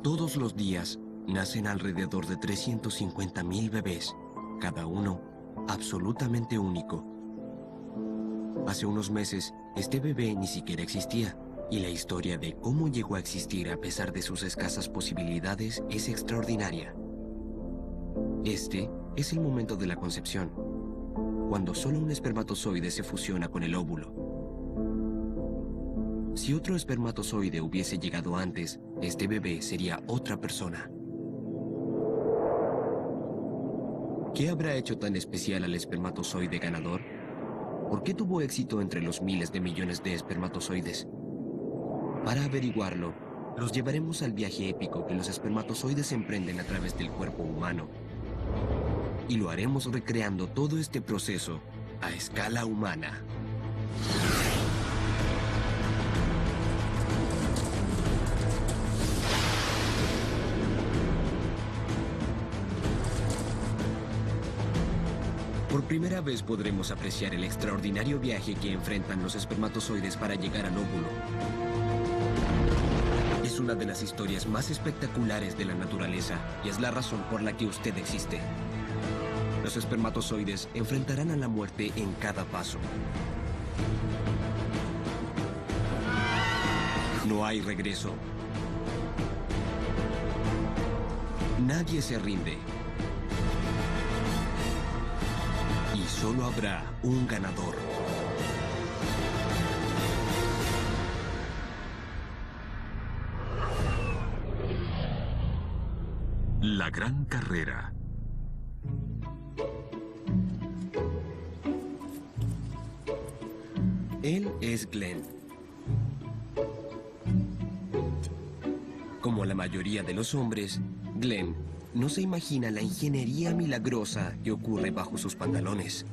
Todos los días nacen alrededor de 350.000 bebés, cada uno absolutamente único. Hace unos meses, este bebé ni siquiera existía, y la historia de cómo llegó a existir a pesar de sus escasas posibilidades es extraordinaria. Este es el momento de la concepción, cuando solo un espermatozoide se fusiona con el óvulo. Si otro espermatozoide hubiese llegado antes, este bebé sería otra persona. ¿Qué habrá hecho tan especial al espermatozoide ganador? ¿Por qué tuvo éxito entre los miles de millones de espermatozoides? Para averiguarlo, los llevaremos al viaje épico que los espermatozoides emprenden a través del cuerpo humano. Y lo haremos recreando todo este proceso a escala humana. Por primera vez podremos apreciar el extraordinario viaje que enfrentan los espermatozoides para llegar al óvulo. Es una de las historias más espectaculares de la naturaleza y es la razón por la que usted existe. Los espermatozoides enfrentarán a la muerte en cada paso. No hay regreso. Nadie se rinde. Y solo habrá un ganador. La gran carrera. Él es Glenn. Como la mayoría de los hombres, Glenn no se imagina la ingeniería milagrosa que ocurre bajo sus pantalones.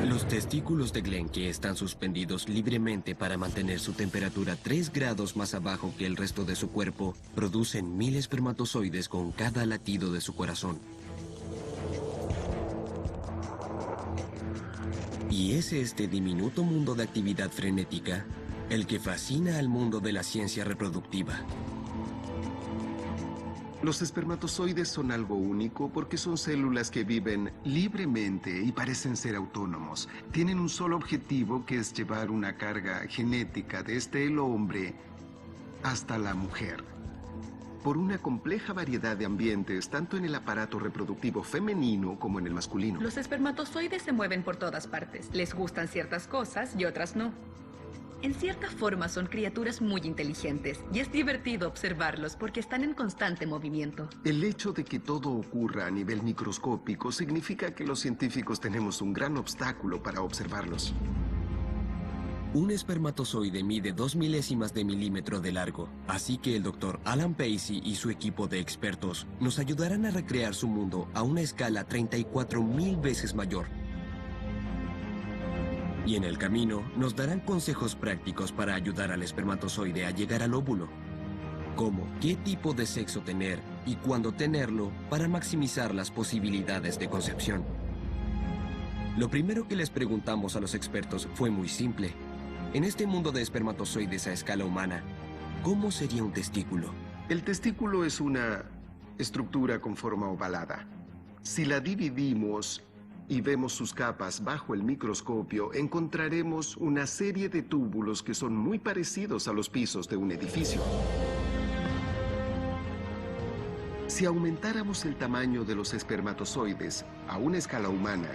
Los testículos de Glenn, que están suspendidos libremente para mantener su temperatura 3 grados más abajo que el resto de su cuerpo, producen 1000 espermatozoides con cada latido de su corazón. Y es este diminuto mundo de actividad frenética el que fascina al mundo de la ciencia reproductiva. Los espermatozoides son algo único porque son células que viven libremente y parecen ser autónomos. Tienen un solo objetivo, que es llevar una carga genética desde el hombre hasta la mujer. Por una compleja variedad de ambientes, tanto en el aparato reproductivo femenino como en el masculino. Los espermatozoides se mueven por todas partes. Les gustan ciertas cosas y otras no. En cierta forma son criaturas muy inteligentes y es divertido observarlos porque están en constante movimiento. El hecho de que todo ocurra a nivel microscópico significa que los científicos tenemos un gran obstáculo para observarlos. Un espermatozoide mide 2 milésimas de milímetro de largo, así que el Dr. Alan Pacey y su equipo de expertos nos ayudarán a recrear su mundo a una escala 34.000 veces mayor. Y en el camino nos darán consejos prácticos para ayudar al espermatozoide a llegar al óvulo, como qué tipo de sexo tener y cuándo tenerlo para maximizar las posibilidades de concepción. Lo primero que les preguntamos a los expertos fue muy simple. En este mundo de espermatozoides a escala humana, ¿cómo sería un testículo? El testículo es una estructura con forma ovalada. Si la dividimos y vemos sus capas bajo el microscopio, encontraremos una serie de túbulos que son muy parecidos a los pisos de un edificio. Si aumentáramos el tamaño de los espermatozoides a una escala humana,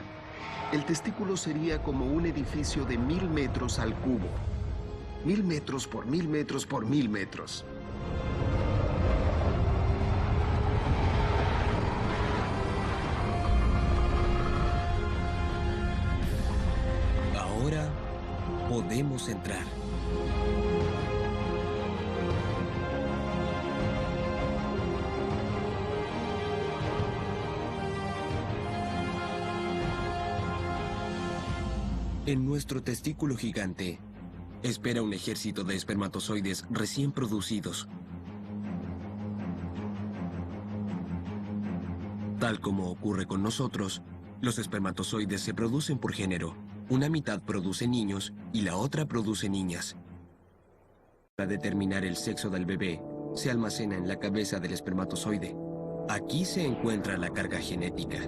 el testículo sería como un edificio de 1000 metros al cubo. 1000 metros por 1000 metros por 1000 metros. Ahora podemos entrar. En nuestro testículo gigante, espera un ejército de espermatozoides recién producidos. Tal como ocurre con nosotros, los espermatozoides se producen por género. Una mitad produce niños y la otra produce niñas. Para determinar el sexo del bebé, se almacena en la cabeza del espermatozoide. Aquí se encuentra la carga genética.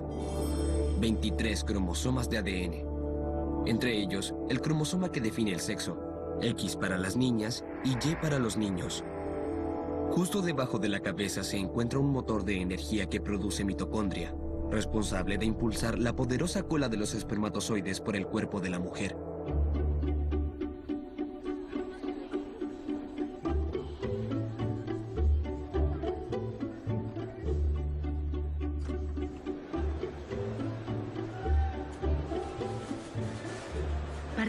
23 cromosomas de ADN. Entre ellos, el cromosoma que define el sexo, X para las niñas y Y para los niños. Justo debajo de la cabeza se encuentra un motor de energía que produce mitocondria, responsable de impulsar la poderosa cola de los espermatozoides por el cuerpo de la mujer.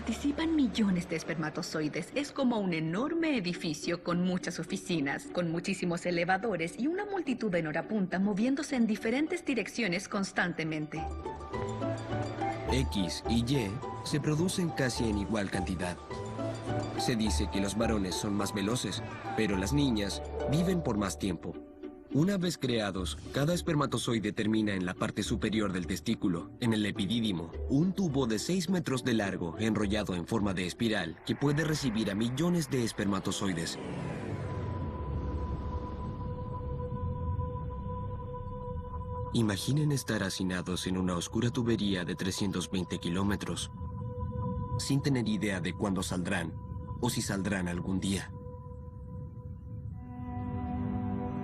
Participan millones de espermatozoides. Es como un enorme edificio con muchas oficinas, con muchísimos elevadores y una multitud en hora punta moviéndose en diferentes direcciones constantemente. X y Y se producen casi en igual cantidad. Se dice que los varones son más veloces, pero las niñas viven por más tiempo. Una vez creados, cada espermatozoide termina en la parte superior del testículo, en el epidídimo, un tubo de 6 metros de largo enrollado en forma de espiral que puede recibir a millones de espermatozoides. Imaginen estar hacinados en una oscura tubería de 320 kilómetros, sin tener idea de cuándo saldrán o si saldrán algún día.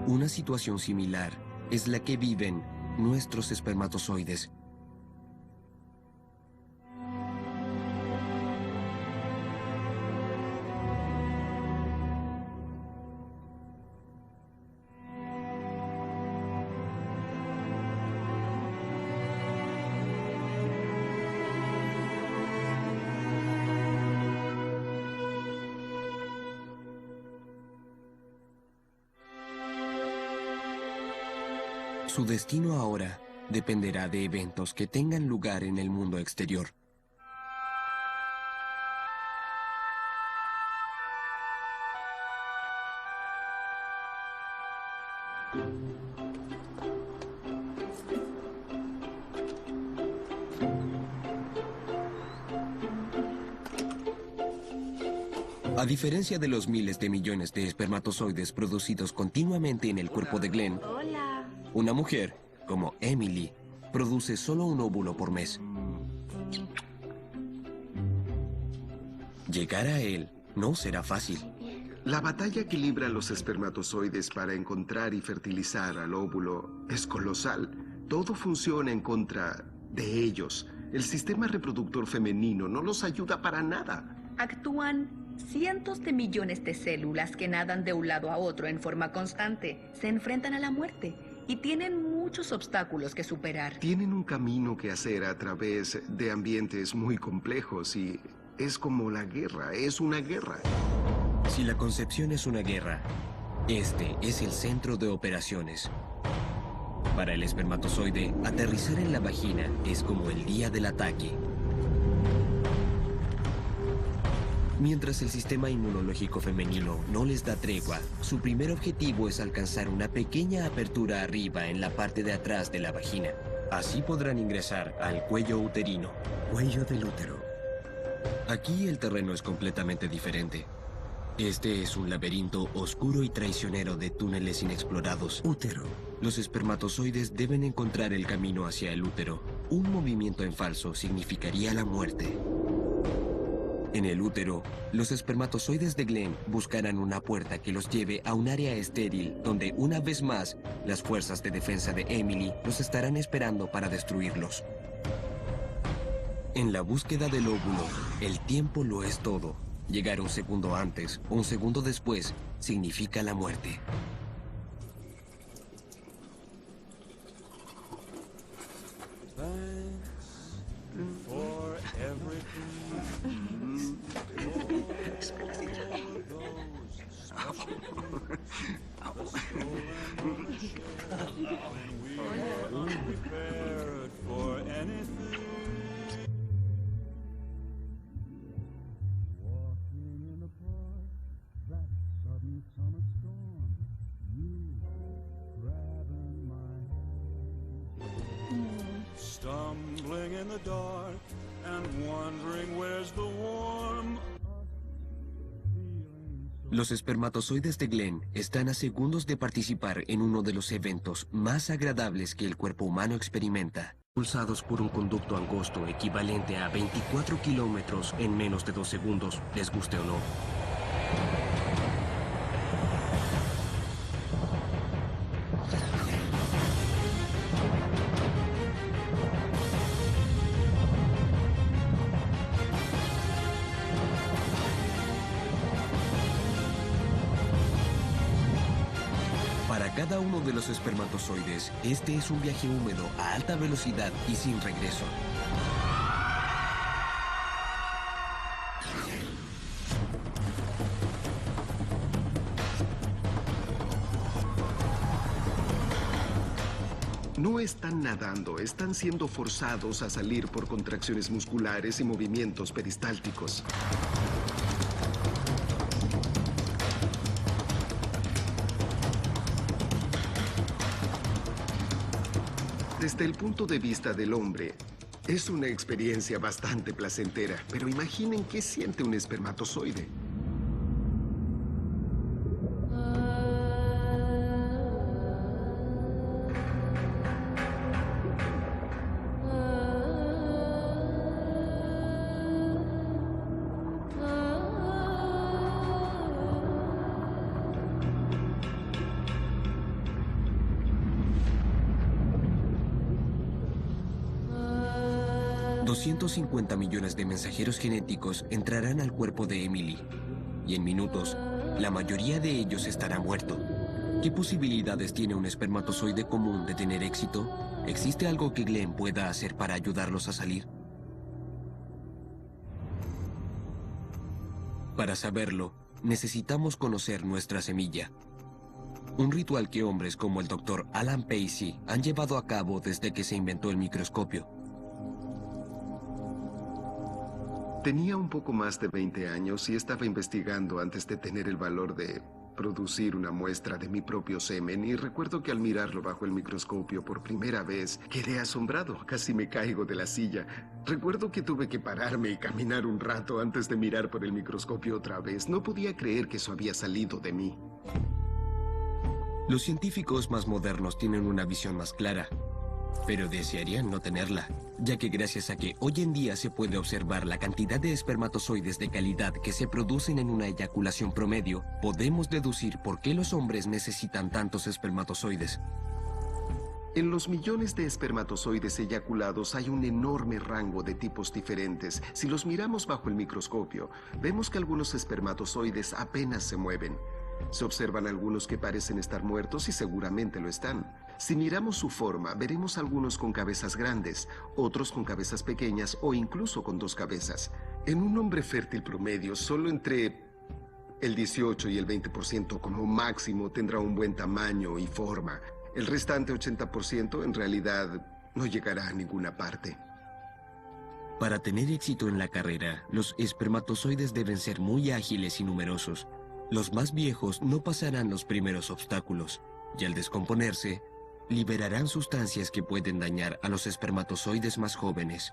Una situación similar es la que viven nuestros espermatozoides. Su destino ahora dependerá de eventos que tengan lugar en el mundo exterior. A diferencia de los miles de millones de espermatozoides producidos continuamente en el cuerpo de Glenn, una mujer, como Emily, produce solo un óvulo por mes. Llegar a él no será fácil. La batalla que libran los espermatozoides para encontrar y fertilizar al óvulo es colosal. Todo funciona en contra de ellos. El sistema reproductor femenino no los ayuda para nada. Actúan cientos de millones de células que nadan de un lado a otro en forma constante. Se enfrentan a la muerte y tienen muchos obstáculos que superar. Tienen un camino que hacer a través de ambientes muy complejos y es como la guerra, es una guerra. Si la concepción es una guerra, este es el centro de operaciones. Para el espermatozoide, aterrizar en la vagina es como el día del ataque. Mientras el sistema inmunológico femenino no les da tregua, su primer objetivo es alcanzar una pequeña apertura arriba en la parte de atrás de la vagina. Así podrán ingresar al cuello uterino. Cuello del útero. Aquí el terreno es completamente diferente. Este es un laberinto oscuro y traicionero de túneles inexplorados. Útero. Los espermatozoides deben encontrar el camino hacia el útero. Un movimiento en falso significaría la muerte. En el útero, los espermatozoides de Glenn buscarán una puerta que los lleve a un área estéril donde, una vez más, las fuerzas de defensa de Emily los estarán esperando para destruirlos. En la búsqueda del óvulo, el tiempo lo es todo. Llegar un segundo antes o un segundo después significa la muerte. Stumbling in the dark Los espermatozoides de Glenn están a segundos de participar en uno de los eventos más agradables que el cuerpo humano experimenta. Pulsados por un conducto angosto equivalente a 24 kilómetros en menos de 2 segundos, les guste o no. Para cada uno de los espermatozoides, este es un viaje húmedo a alta velocidad y sin regreso. No están nadando, están siendo forzados a salir por contracciones musculares y movimientos peristálticos. Desde el punto de vista del hombre, es una experiencia bastante placentera, pero imaginen qué siente un espermatozoide. $250 millones de mensajeros genéticos entrarán al cuerpo de Emily, y en minutos, la mayoría de ellos estará muerto. ¿Qué posibilidades tiene un espermatozoide común de tener éxito? ¿Existe algo que Glenn pueda hacer para ayudarlos a salir? Para saberlo, necesitamos conocer nuestra semilla. Un ritual que hombres como el Dr. Alan Pacey han llevado a cabo desde que se inventó el microscopio. Tenía un poco más de 20 años y estaba investigando antes de tener el valor de producir una muestra de mi propio semen, y recuerdo que al mirarlo bajo el microscopio por primera vez quedé asombrado, casi me caigo de la silla. Recuerdo que tuve que pararme y caminar un rato antes de mirar por el microscopio otra vez. No podía creer que eso había salido de mí. Los científicos más modernos tienen una visión más clara, pero desearían no tenerla, ya que gracias a que hoy en día se puede observar la cantidad de espermatozoides de calidad que se producen en una eyaculación promedio, podemos deducir por qué los hombres necesitan tantos espermatozoides. En los millones de espermatozoides eyaculados hay un enorme rango de tipos diferentes. Si los miramos bajo el microscopio, vemos que algunos espermatozoides apenas se mueven. Se observan algunos que parecen estar muertos y seguramente lo están. Si miramos su forma, veremos algunos con cabezas grandes, otros con cabezas pequeñas o incluso con 2 cabezas. En un hombre fértil promedio, solo entre el 18 y el 20% como máximo tendrá un buen tamaño y forma. El restante 80% en realidad no llegará a ninguna parte. Para tener éxito en la carrera, los espermatozoides deben ser muy ágiles y numerosos. Los más viejos no pasarán los primeros obstáculos, y al descomponerse, liberarán sustancias que pueden dañar a los espermatozoides más jóvenes.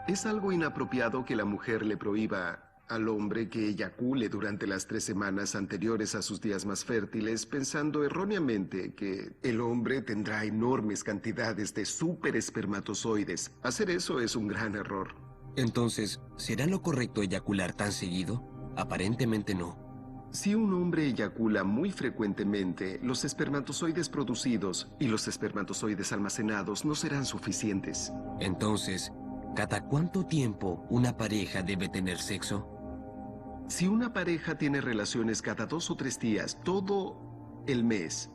Es algo inapropiado que la mujer le prohíba al hombre que eyacule durante las 3 semanas anteriores a sus días más fértiles, pensando erróneamente que el hombre tendrá enormes cantidades de superespermatozoides. Hacer eso es un gran error. Entonces, ¿será lo correcto eyacular tan seguido? Aparentemente no. Si un hombre eyacula muy frecuentemente, los espermatozoides producidos y los espermatozoides almacenados no serán suficientes. Entonces, ¿cada cuánto tiempo una pareja debe tener sexo? Si una pareja tiene relaciones cada 2 o 3 días, todo el mes,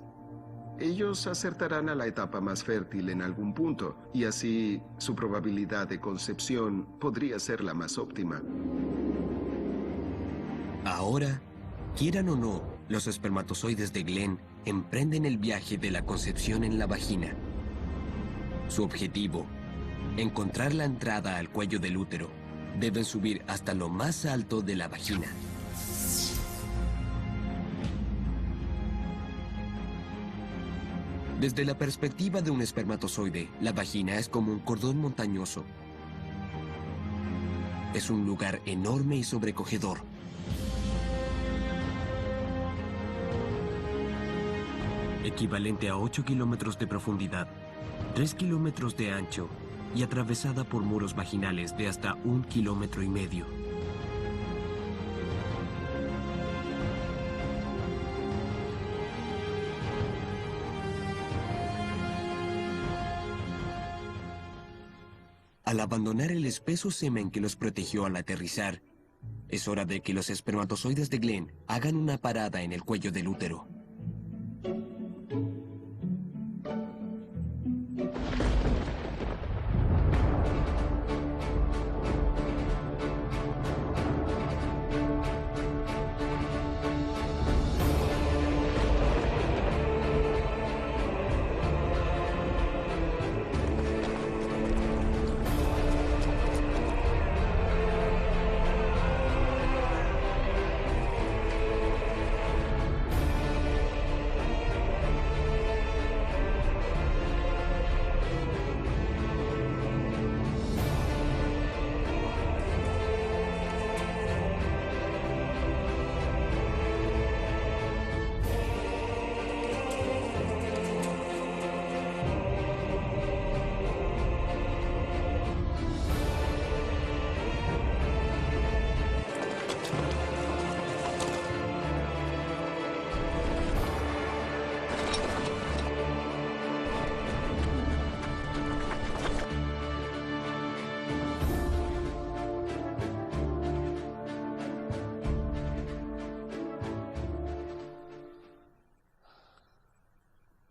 ellos acertarán a la etapa más fértil en algún punto, y así su probabilidad de concepción podría ser la más óptima. Ahora, quieran o no, los espermatozoides de Glenn emprenden el viaje de la concepción en la vagina. Su objetivo: encontrar la entrada al cuello del útero. Deben subir hasta lo más alto de la vagina. Desde la perspectiva de un espermatozoide, la vagina es como un cordón montañoso. Es un lugar enorme y sobrecogedor. Equivalente a 8 kilómetros de profundidad, 3 kilómetros de ancho y atravesada por muros vaginales de hasta 1,5 kilómetros. Al abandonar el espeso semen que los protegió al aterrizar, es hora de que los espermatozoides de Glenn hagan una parada en el cuello del útero.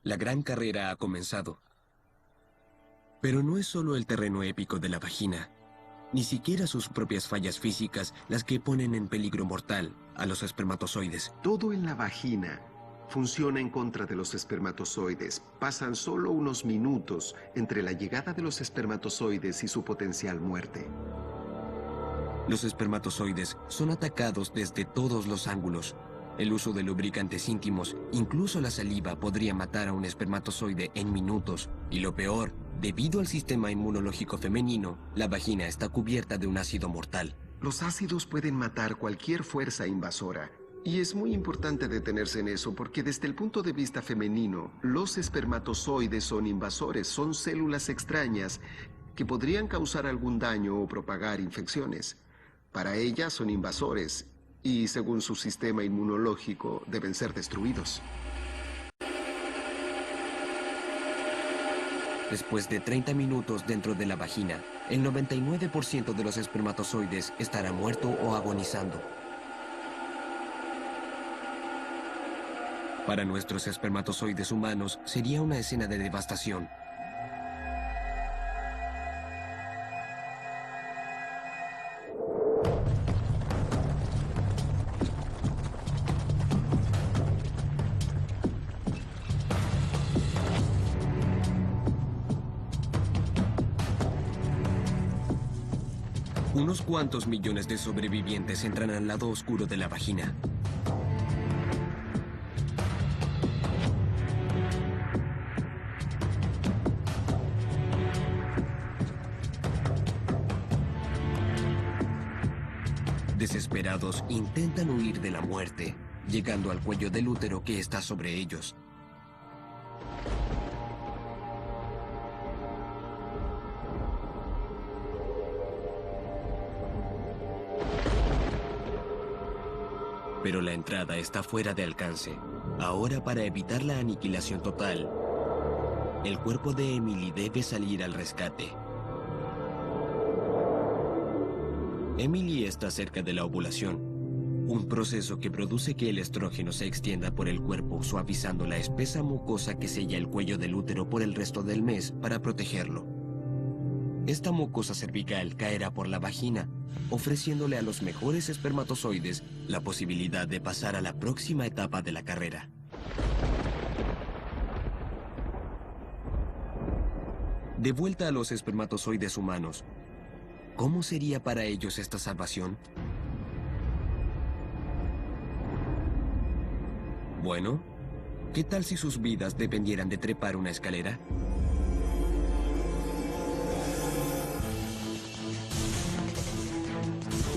La gran carrera ha comenzado. Pero no es solo el terreno épico de la vagina, ni siquiera sus propias fallas físicas las que ponen en peligro mortal a los espermatozoides. Todo en la vagina funciona en contra de los espermatozoides. Pasan solo unos minutos entre la llegada de los espermatozoides y su potencial muerte. Los espermatozoides son atacados desde todos los ángulos. El uso de lubricantes íntimos, incluso la saliva, podría matar a un espermatozoide en minutos. Y lo peor, debido al sistema inmunológico femenino, la vagina está cubierta de un ácido mortal. Los ácidos pueden matar cualquier fuerza invasora. Y es muy importante detenerse en eso porque desde el punto de vista femenino, los espermatozoides son invasores, son células extrañas que podrían causar algún daño o propagar infecciones. Para ellas son invasores y, según su sistema inmunológico, deben ser destruidos. Después de 30 minutos dentro de la vagina, el 99% de los espermatozoides estará muerto o agonizando. Para nuestros espermatozoides humanos sería una escena de devastación. Unos cuantos millones de sobrevivientes entran al lado oscuro de la vagina. Desesperados, intentan huir de la muerte, llegando al cuello del útero que está sobre ellos. Pero la entrada está fuera de alcance. Ahora, para evitar la aniquilación total, el cuerpo de Emily debe salir al rescate. Emily está cerca de la ovulación, un proceso que produce que el estrógeno se extienda por el cuerpo, suavizando la espesa mucosa que sella el cuello del útero por el resto del mes para protegerlo. Esta mucosa cervical caerá por la vagina, ofreciéndole a los mejores espermatozoides la posibilidad de pasar a la próxima etapa de la carrera. De vuelta a los espermatozoides humanos, ¿cómo sería para ellos esta salvación? Bueno, ¿qué tal si sus vidas dependieran de trepar una escalera?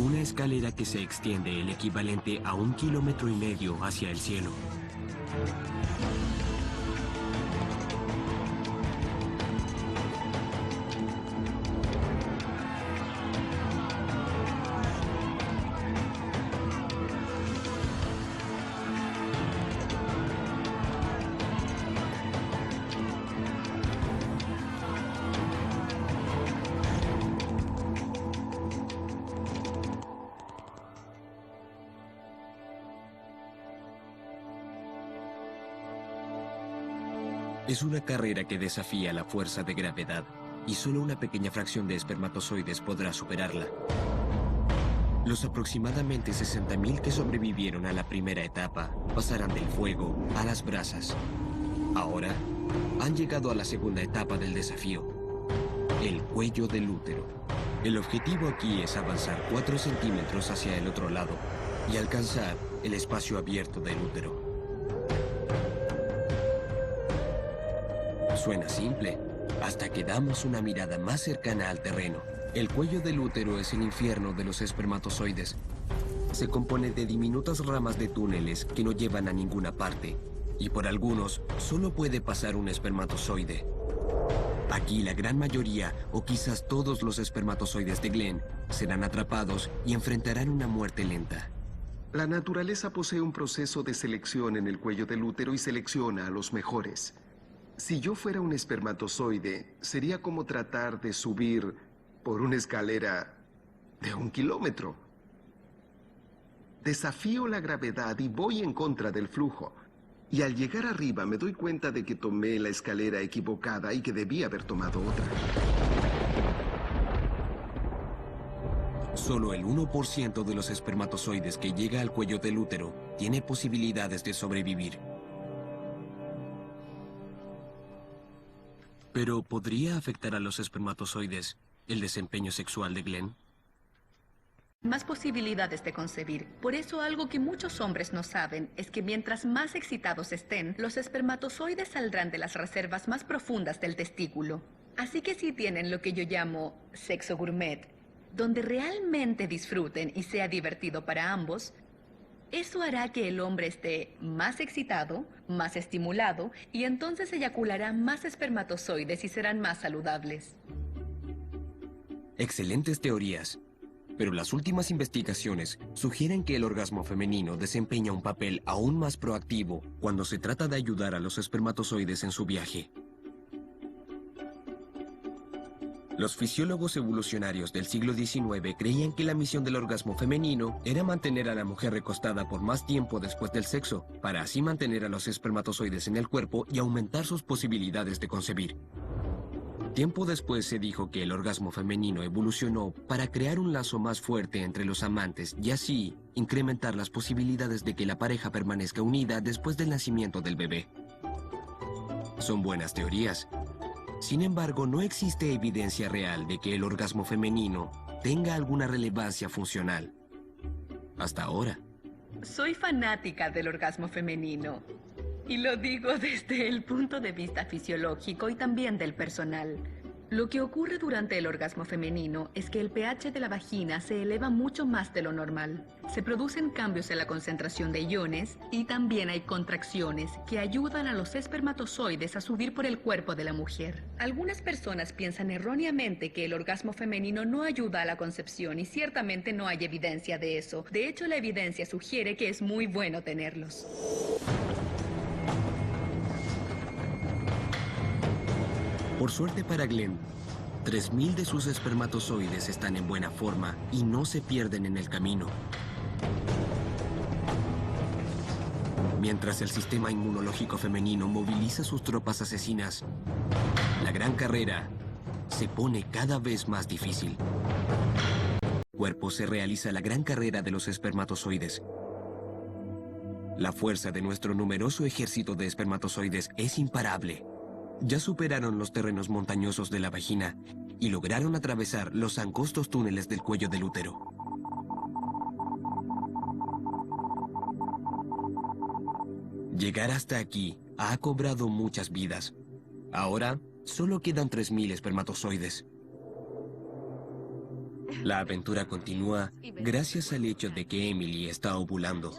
Una escalera que se extiende el equivalente a 1,5 kilómetros hacia el cielo. Es una carrera que desafía la fuerza de gravedad y solo una pequeña fracción de espermatozoides podrá superarla. Los aproximadamente 60.000 que sobrevivieron a la primera etapa pasarán del fuego a las brasas. Ahora han llegado a la segunda etapa del desafío, el cuello del útero. El objetivo aquí es avanzar 4 centímetros hacia el otro lado y alcanzar el espacio abierto del útero. Suena simple, hasta que damos una mirada más cercana al terreno. El cuello del útero es el infierno de los espermatozoides. Se compone de diminutas ramas de túneles que no llevan a ninguna parte, y por algunos solo puede pasar un espermatozoide. Aquí la gran mayoría, o quizás todos los espermatozoides de Glenn, serán atrapados y enfrentarán una muerte lenta. La naturaleza posee un proceso de selección en el cuello del útero y selecciona a los mejores. Si yo fuera un espermatozoide, sería como tratar de subir por una escalera de 1 kilómetro. Desafío la gravedad y voy en contra del flujo. Y al llegar arriba me doy cuenta de que tomé la escalera equivocada y que debía haber tomado otra. Solo el 1% de los espermatozoides que llega al cuello del útero tiene posibilidades de sobrevivir. Pero ¿podría afectar a los espermatozoides el desempeño sexual de Glenn? Más posibilidades de concebir. Por eso algo que muchos hombres no saben es que mientras más excitados estén, los espermatozoides saldrán de las reservas más profundas del testículo. Así que si tienen lo que yo llamo sexo gourmet, donde realmente disfruten y sea divertido para ambos, eso hará que el hombre esté más excitado, más estimulado, y entonces eyaculará más espermatozoides y serán más saludables. Excelentes teorías. Pero las últimas investigaciones sugieren que el orgasmo femenino desempeña un papel aún más proactivo cuando se trata de ayudar a los espermatozoides en su viaje. Los fisiólogos evolucionarios del siglo XIX creían que la misión del orgasmo femenino era mantener a la mujer recostada por más tiempo después del sexo, para así mantener a los espermatozoides en el cuerpo y aumentar sus posibilidades de concebir. Tiempo después se dijo que el orgasmo femenino evolucionó para crear un lazo más fuerte entre los amantes y así incrementar las posibilidades de que la pareja permanezca unida después del nacimiento del bebé. Son buenas teorías. Sin embargo, no existe evidencia real de que el orgasmo femenino tenga alguna relevancia funcional. Hasta ahora. Soy fanática del orgasmo femenino. Y lo digo desde el punto de vista fisiológico y también del personal. Lo que ocurre durante el orgasmo femenino es que el pH de la vagina se eleva mucho más de lo normal. Se producen cambios en la concentración de iones y también hay contracciones que ayudan a los espermatozoides a subir por el cuerpo de la mujer. Algunas personas piensan erróneamente que el orgasmo femenino no ayuda a la concepción y ciertamente no hay evidencia de eso. De hecho, la evidencia sugiere que es muy bueno tenerlos. Por suerte para Glenn, 3.000 de sus espermatozoides están en buena forma y no se pierden en el camino. Mientras el sistema inmunológico femenino moviliza sus tropas asesinas, la gran carrera se pone cada vez más difícil. En el cuerpo se realiza la gran carrera de los espermatozoides. La fuerza de nuestro numeroso ejército de espermatozoides es imparable. Ya superaron los terrenos montañosos de la vagina y lograron atravesar los angostos túneles del cuello del útero. Llegar hasta aquí ha cobrado muchas vidas. Ahora solo quedan 3.000 espermatozoides. La aventura continúa gracias al hecho de que Emily está ovulando.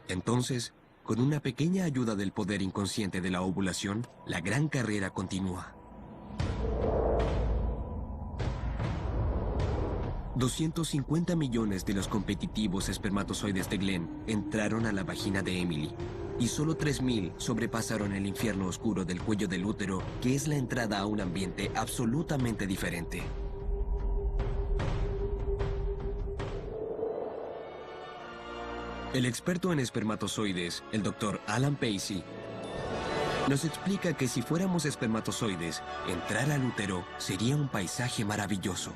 Entonces, con una pequeña ayuda del poder inconsciente de la ovulación, la gran carrera continúa. 250 millones de los competitivos espermatozoides de Glenn entraron a la vagina de Emily, y solo 3.000 sobrepasaron el infierno oscuro del cuello del útero, que es la entrada a un ambiente absolutamente diferente. El experto en espermatozoides, el Dr. Alan Pacey, nos explica que si fuéramos espermatozoides, entrar al útero sería un paisaje maravilloso.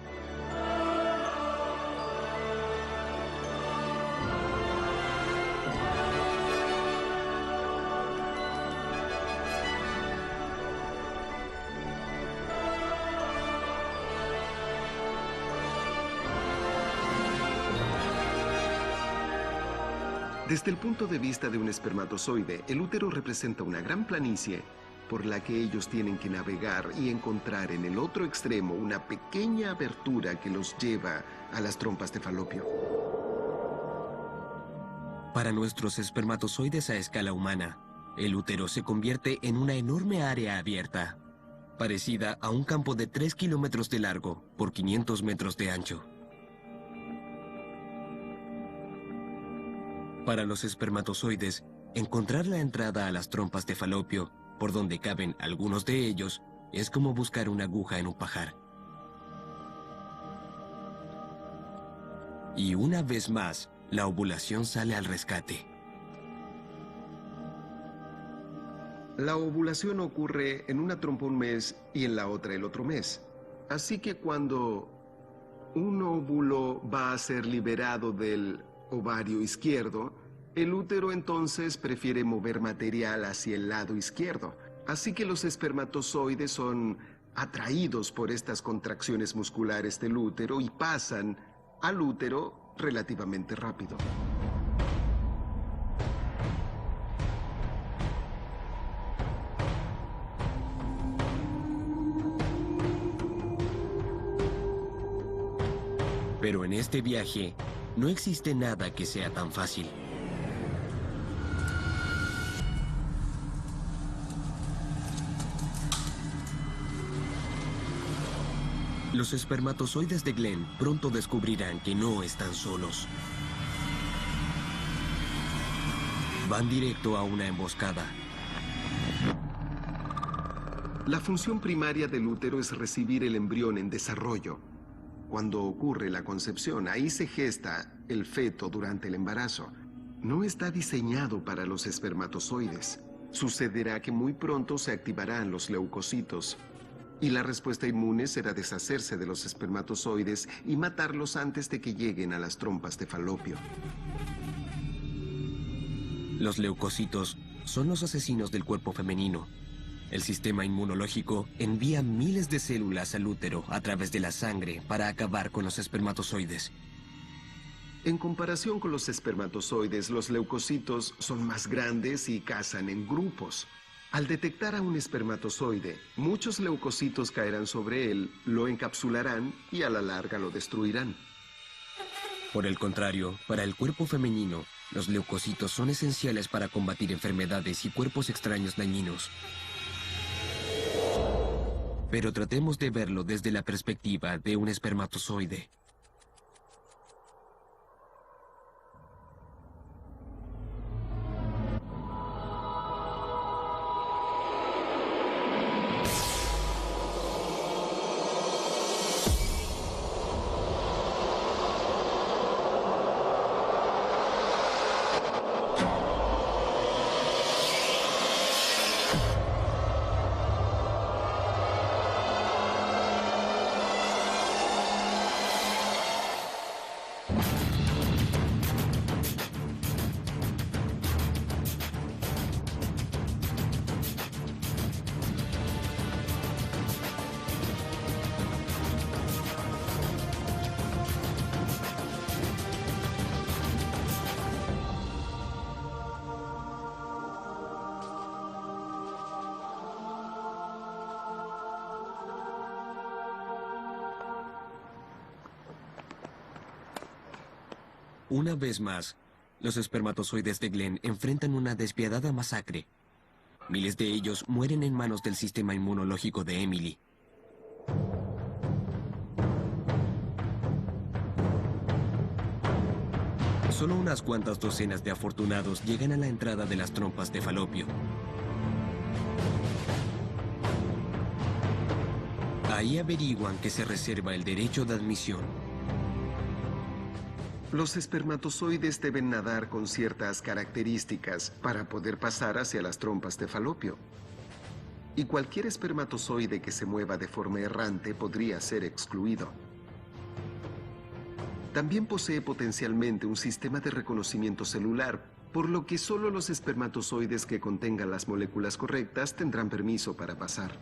Desde el punto de vista de un espermatozoide, el útero representa una gran planicie por la que ellos tienen que navegar y encontrar en el otro extremo una pequeña abertura que los lleva a las trompas de falopio. Para nuestros espermatozoides a escala humana, el útero se convierte en una enorme área abierta, parecida a un campo de 3 kilómetros de largo por 500 metros de ancho. Para los espermatozoides, encontrar la entrada a las trompas de falopio, por donde caben algunos de ellos, es como buscar una aguja en un pajar. Y una vez más, la ovulación sale al rescate. La ovulación ocurre en una trompa un mes y en la otra el otro mes. Así que cuando un óvulo va a ser liberado del ovario izquierdo, el útero entonces prefiere mover material hacia el lado izquierdo. Así que los espermatozoides son atraídos por estas contracciones musculares del útero y pasan al útero relativamente rápido. Pero en este viaje, no existe nada que sea tan fácil. Los espermatozoides de Glenn pronto descubrirán que no están solos. Van directo a una emboscada. La función primaria del útero es recibir el embrión en desarrollo. Cuando ocurre la concepción, ahí se gesta el feto durante el embarazo. No está diseñado para los espermatozoides. Sucederá que muy pronto se activarán los leucocitos y la respuesta inmune será deshacerse de los espermatozoides y matarlos antes de que lleguen a las trompas de falopio. Los leucocitos son los asesinos del cuerpo femenino. El sistema inmunológico envía miles de células al útero a través de la sangre para acabar con los espermatozoides. En comparación con los espermatozoides, los leucocitos son más grandes y cazan en grupos. Al detectar a un espermatozoide, muchos leucocitos caerán sobre él, lo encapsularán y a la larga lo destruirán. Por el contrario, para el cuerpo femenino, los leucocitos son esenciales para combatir enfermedades y cuerpos extraños dañinos. Pero tratemos de verlo desde la perspectiva de un espermatozoide. Una vez más, los espermatozoides de Glenn enfrentan una despiadada masacre. Miles de ellos mueren en manos del sistema inmunológico de Emily. Solo unas cuantas docenas de afortunados llegan a la entrada de las trompas de Falopio. Ahí averiguan que se reserva el derecho de admisión. Los espermatozoides deben nadar con ciertas características para poder pasar hacia las trompas de Falopio. Y cualquier espermatozoide que se mueva de forma errante podría ser excluido. También posee potencialmente un sistema de reconocimiento celular, por lo que solo los espermatozoides que contengan las moléculas correctas tendrán permiso para pasar.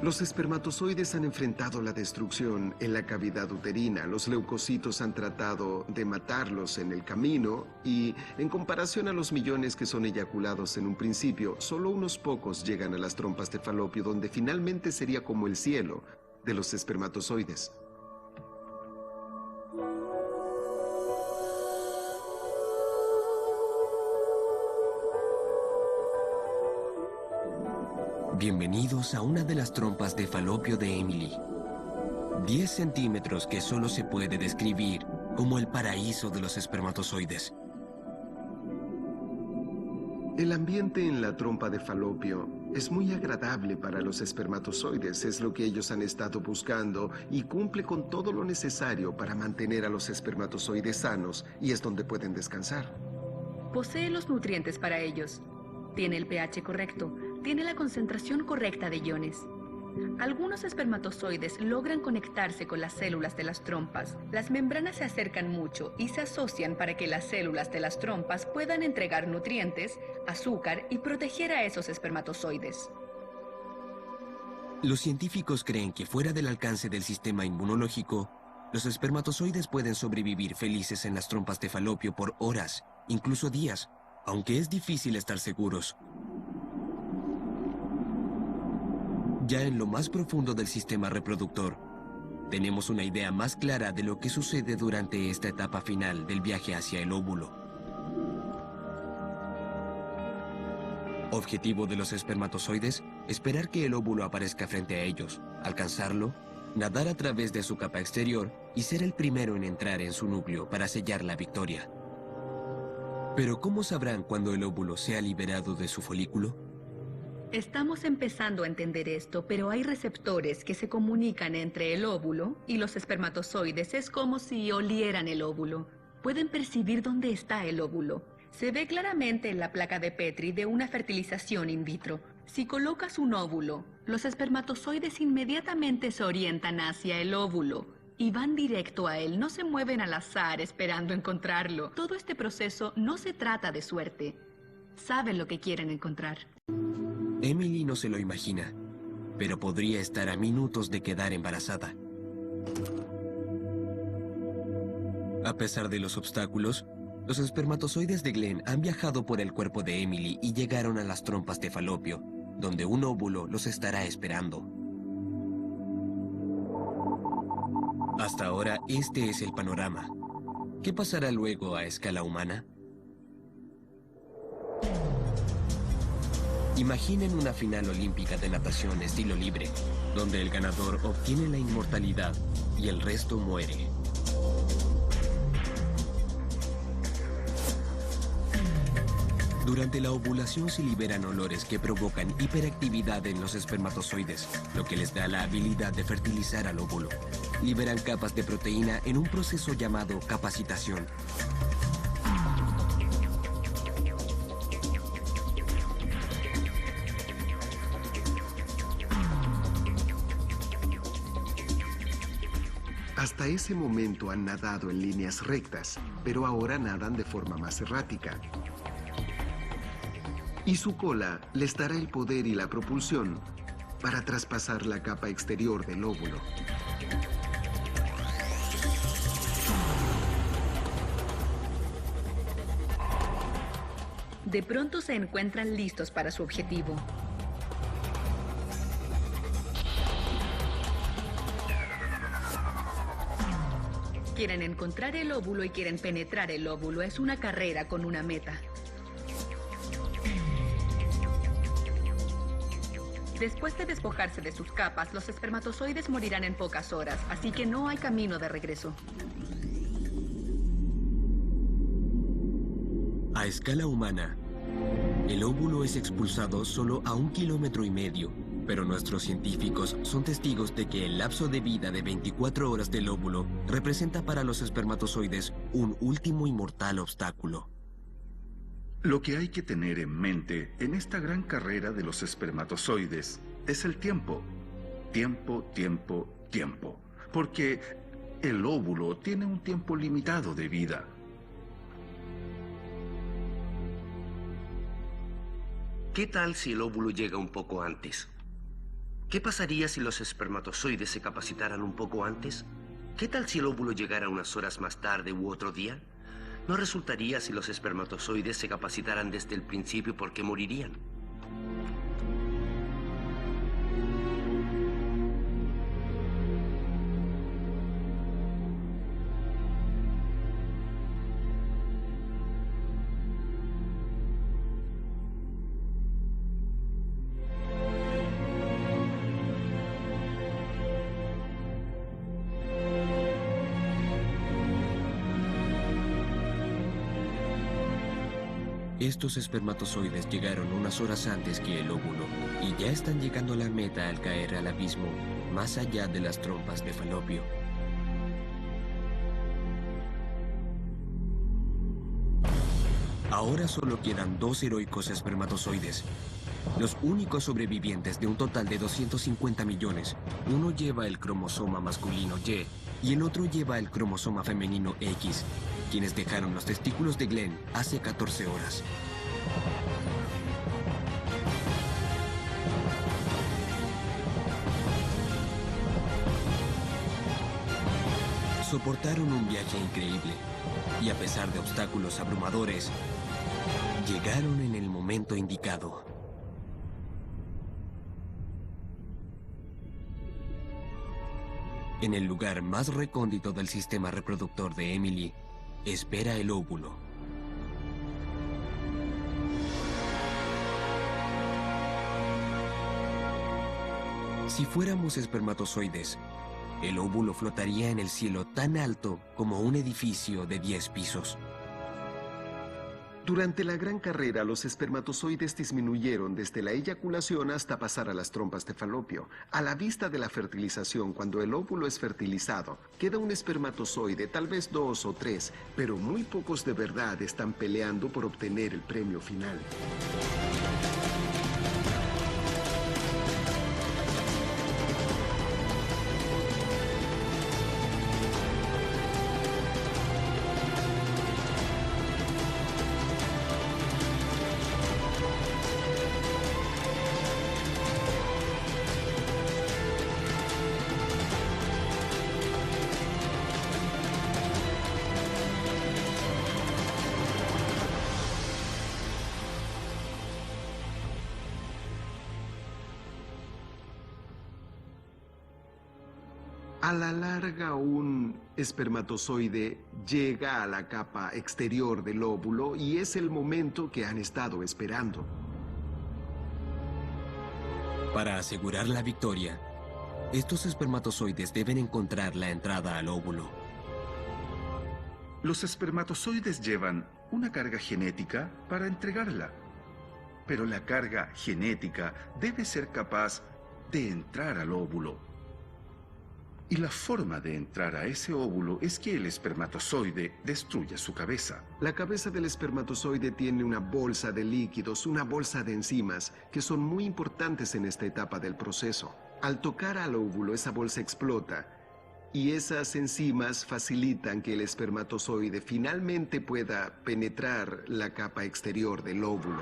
Los espermatozoides han enfrentado la destrucción en la cavidad uterina. Los leucocitos han tratado de matarlos en el camino y, en comparación a los millones que son eyaculados en un principio, solo unos pocos llegan a las trompas de Falopio, donde finalmente sería como el cielo de los espermatozoides. Bienvenidos a una de las trompas de Falopio de Emily. 10 centímetros que solo se puede describir como el paraíso de los espermatozoides. El ambiente en la trompa de Falopio es muy agradable para los espermatozoides, es lo que ellos han estado buscando y cumple con todo lo necesario para mantener a los espermatozoides sanos y es donde pueden descansar. Posee los nutrientes para ellos. Tiene el pH correcto. Tiene la concentración correcta de iones. Algunos espermatozoides logran conectarse con las células de las trompas. Las membranas se acercan mucho y se asocian para que las células de las trompas puedan entregar nutrientes, azúcar y proteger a esos espermatozoides. Los científicos creen que fuera del alcance del sistema inmunológico, los espermatozoides pueden sobrevivir felices en las trompas de Falopio por horas, incluso días, aunque es difícil estar seguros. Ya en lo más profundo del sistema reproductor, tenemos una idea más clara de lo que sucede durante esta etapa final del viaje hacia el óvulo. Objetivo de los espermatozoides: esperar que el óvulo aparezca frente a ellos, alcanzarlo, nadar a través de su capa exterior y ser el primero en entrar en su núcleo para sellar la victoria. Pero ¿cómo sabrán cuando el óvulo sea liberado de su folículo? Estamos empezando a entender esto, pero hay receptores que se comunican entre el óvulo y los espermatozoides. Es como si olieran el óvulo. Pueden percibir dónde está el óvulo. Se ve claramente en la placa de Petri de una fertilización in vitro. Si colocas un óvulo, los espermatozoides inmediatamente se orientan hacia el óvulo y van directo a él. No se mueven al azar esperando encontrarlo. Todo este proceso no se trata de suerte. Saben lo que quieren encontrar. Emily no se lo imagina, pero podría estar a minutos de quedar embarazada. A pesar de los obstáculos, los espermatozoides de Glenn han viajado por el cuerpo de Emily y llegaron a las trompas de Falopio, donde un óvulo los estará esperando. Hasta ahora, este es el panorama. ¿Qué pasará luego a escala humana? Imaginen una final olímpica de natación estilo libre, donde el ganador obtiene la inmortalidad y el resto muere. Durante la ovulación se liberan olores que provocan hiperactividad en los espermatozoides, lo que les da la habilidad de fertilizar al óvulo. Liberan capas de proteína en un proceso llamado capacitación. Hasta ese momento han nadado en líneas rectas, pero ahora nadan de forma más errática. Y su cola les dará el poder y la propulsión para traspasar la capa exterior del óvulo. De pronto se encuentran listos para su objetivo. Quieren encontrar el óvulo y quieren penetrar el óvulo. Es una carrera con una meta. Después de despojarse de sus capas, los espermatozoides morirán en pocas horas, así que no hay camino de regreso. A escala humana, el óvulo es expulsado solo a 1,5 kilómetros, pero nuestros científicos son testigos de que el lapso de vida de 24 horas del óvulo representa para los espermatozoides un último y mortal obstáculo. Lo que hay que tener en mente en esta gran carrera de los espermatozoides es el tiempo. Tiempo, tiempo, tiempo. Porque el óvulo tiene un tiempo limitado de vida. ¿Qué tal si el óvulo llega un poco antes? ¿Qué pasaría si los espermatozoides se capacitaran un poco antes? ¿Qué tal si el óvulo llegara unas horas más tarde u otro día? ¿No resultaría si los espermatozoides se capacitaran desde el principio porque morirían? Estos espermatozoides llegaron unas horas antes que el óvulo y ya están llegando a la meta al caer al abismo más allá de las trompas de Falopio. Ahora solo quedan 2 heroicos espermatozoides, los únicos sobrevivientes de un total de 250 millones. Uno lleva el cromosoma masculino Y y el otro lleva el cromosoma femenino X, quienes dejaron los testículos de Glenn hace 14 horas. Soportaron un viaje increíble y a pesar de obstáculos abrumadores, llegaron en el momento indicado. En el lugar más recóndito del sistema reproductor de Emily, espera el óvulo. Si fuéramos espermatozoides, el óvulo flotaría en el cielo tan alto como un edificio de 10 pisos. Durante la gran carrera, los espermatozoides disminuyeron desde la eyaculación hasta pasar a las trompas de Falopio. A la vista de la fertilización, cuando el óvulo es fertilizado, queda un espermatozoide, tal vez 2 o 3, pero muy pocos de verdad están peleando por obtener el premio final. A la larga, un espermatozoide llega a la capa exterior del óvulo y es el momento que han estado esperando. Para asegurar la victoria, estos espermatozoides deben encontrar la entrada al óvulo. Los espermatozoides llevan una carga genética para entregarla. Pero la carga genética debe ser capaz de entrar al óvulo. Y la forma de entrar a ese óvulo es que el espermatozoide destruya su cabeza. La cabeza del espermatozoide tiene una bolsa de líquidos, una bolsa de enzimas, que son muy importantes en esta etapa del proceso. Al tocar al óvulo, esa bolsa explota, y esas enzimas facilitan que el espermatozoide finalmente pueda penetrar la capa exterior del óvulo.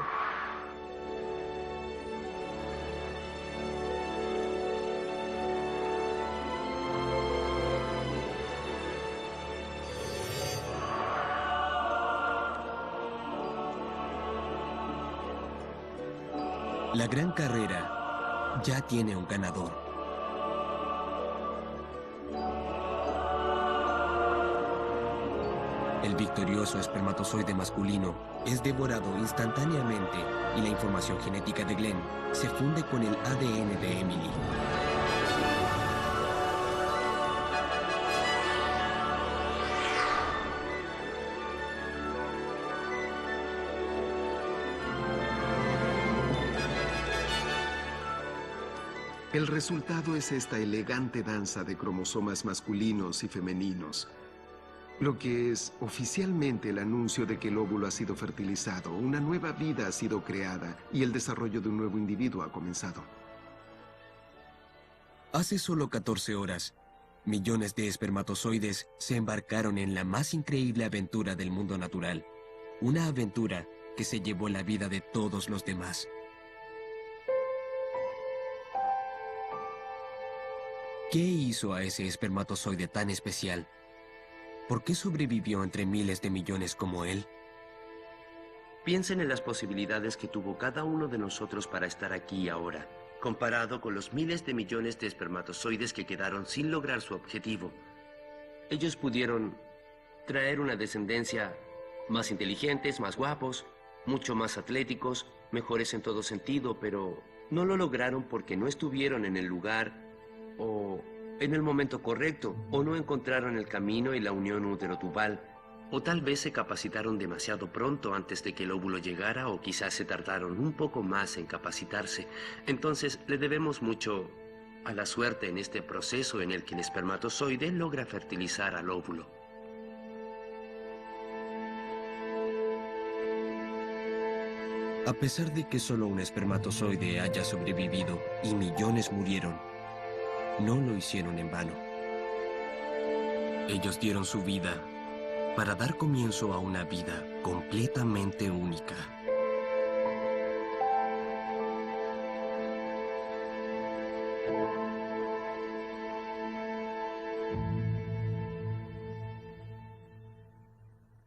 La gran carrera ya tiene un ganador. El victorioso espermatozoide masculino es devorado instantáneamente y la información genética de Glenn se funde con el ADN de Emily. El resultado es esta elegante danza de cromosomas masculinos y femeninos, lo que es oficialmente el anuncio de que el óvulo ha sido fertilizado, una nueva vida ha sido creada y el desarrollo de un nuevo individuo ha comenzado. Hace solo 14 horas, millones de espermatozoides se embarcaron en la más increíble aventura del mundo natural, una aventura que se llevó la vida de todos los demás. ¿Qué hizo a ese espermatozoide tan especial? ¿Por qué sobrevivió entre miles de millones como él? Piensen en las posibilidades que tuvo cada uno de nosotros para estar aquí ahora, comparado con los miles de millones de espermatozoides que quedaron sin lograr su objetivo. Ellos pudieron traer una descendencia más inteligentes, más guapos, mucho más atléticos, mejores en todo sentido, pero no lo lograron porque no estuvieron en el lugar o en el momento correcto, o no encontraron el camino y la unión útero-tubal, o tal vez se capacitaron demasiado pronto antes de que el óvulo llegara, o quizás se tardaron un poco más en capacitarse. Entonces le debemos mucho a la suerte en este proceso en el que el espermatozoide logra fertilizar al óvulo. A pesar de que solo un espermatozoide haya sobrevivido y millones murieron, no lo hicieron en vano. Ellos dieron su vida para dar comienzo a una vida completamente única.